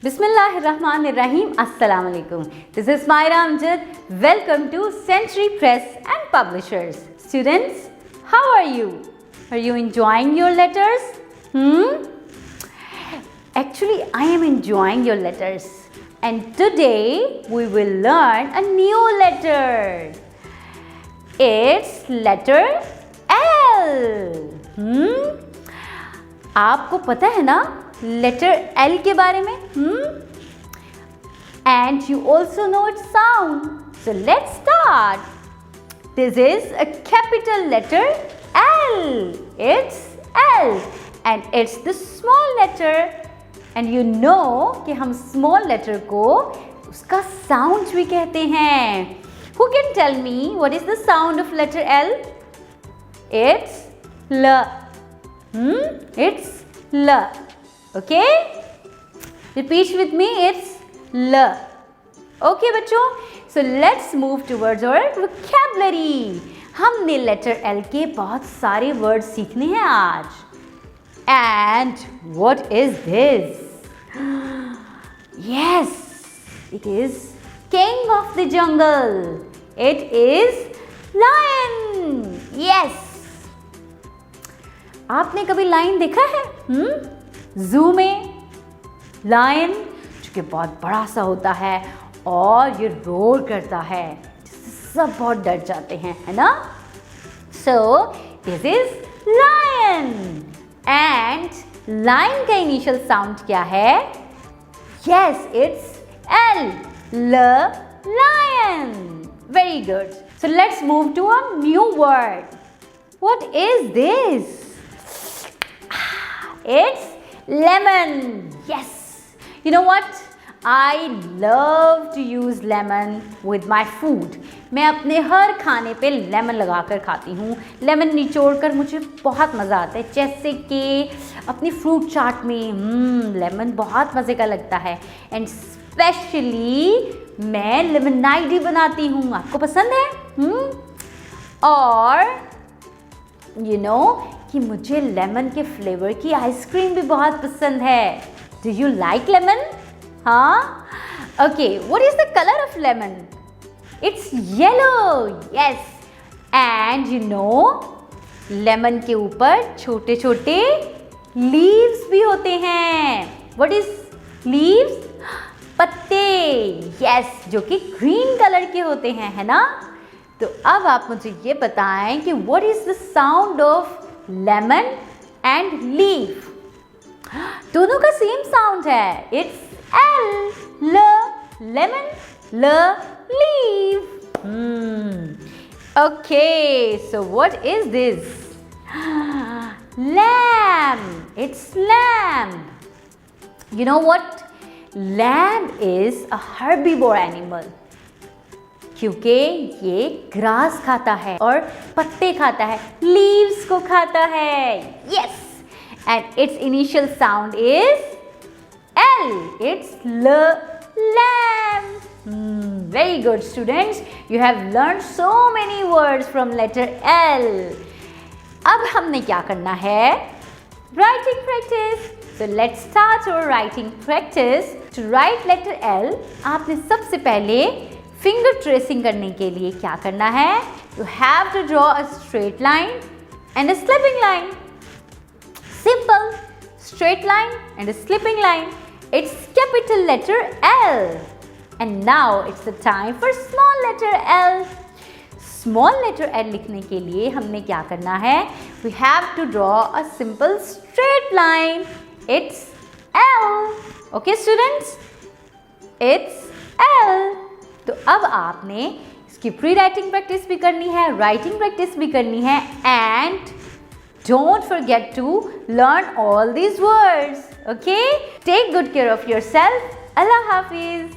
Bismillahirrahmanirrahim. Assalamu alaikum. This is Myra Amjad. Welcome to Century Press and Publishers. Students, how are you? Are you enjoying your letters? Actually, I am enjoying your letters. And today we will learn a new letter. It's letter L. आपको पता है ना letter L के बारे में? And you also know its sound. So let's start. This is a capital letter L. It's L and it's the small letter. And you know कि हम small letter को उसका sound भी कहते हैं. Who can tell me what is the sound of letter L? It's L. It's L. Okay? Repeat with me. It's L. Okay बच्चों? So let's move towards our vocabulary. हमने letter L के बहुत सारे words सीखने हैं आज. And what is this? Yes, it is king of the jungle. It is lion. Yes. आपने कभी लायन देखा है? जू में लायन जो कि बहुत बड़ा सा होता है और ये रोर करता है जिससे सब बहुत डर जाते हैं, है ना? So this is lion and lion का इनिशियल साउंड क्या है? Yes, it's L. Lion. Very good. So let's move to a new word. What is this? It's lemon. Yes. You know what? I love to use lemon with my food. मैं अपने हर खाने पे lemon लगाकर खाती हूँ. Lemon निचोड़ कर मुझे बहुत मज़ा आता है. जैसे कि अपनी फ्रूट चाट में लेमन बहुत मज़े का लगता है. एंड स्पेशली मैं लेमनाइड ही बनाती हूँ. आपको पसंद है? और you know कि मुझे लेमन के फ्लेवर की आइसक्रीम भी बहुत पसंद है. Do you like lemon? हाँ? Okay, what is the color of lemon? It's yellow. Yes. And you know, lemon के ऊपर छोटे छोटे leaves भी होते हैं. What is leaves? पत्ते. Yes, जो कि green color के होते हैं, है ना? तो अब आप मुझे ये बताएं कि what is the sound of lemon and leaf? दोनों का सेम साउंड है. It's L. Lemon. Leaf. Okay, so what is this? Lamb. It's lamb. You know what? Lamb is a herbivore animal. क्योंकि ये ग्रास खाता है और पत्ते खाता है, लीव्स को खाता है. Yes. And its initial sound is L. It's lamb. Very good, students. You have learned so many words from letter L. अब हमने क्या करना है? Writing practice. So let's start our writing practice. To write letter L, आपने सबसे पहले finger tracing करने के लिए क्या करना है? You have to draw a straight line and a slipping line. Simple. Straight line and a slipping line. It's capital letter L. And now it's the time for small letter L. Small letter L लिखने के लिए हमने क्या करना है? We have to draw a simple straight line. It's L. Okay, students? It's L. तो अब आपने इसकी प्री राइटिंग प्रैक्टिस भी करनी है, राइटिंग प्रैक्टिस भी करनी है. And don't forget to learn all these words. Okay? Take good care of yourself. अल्लाह हाफिज.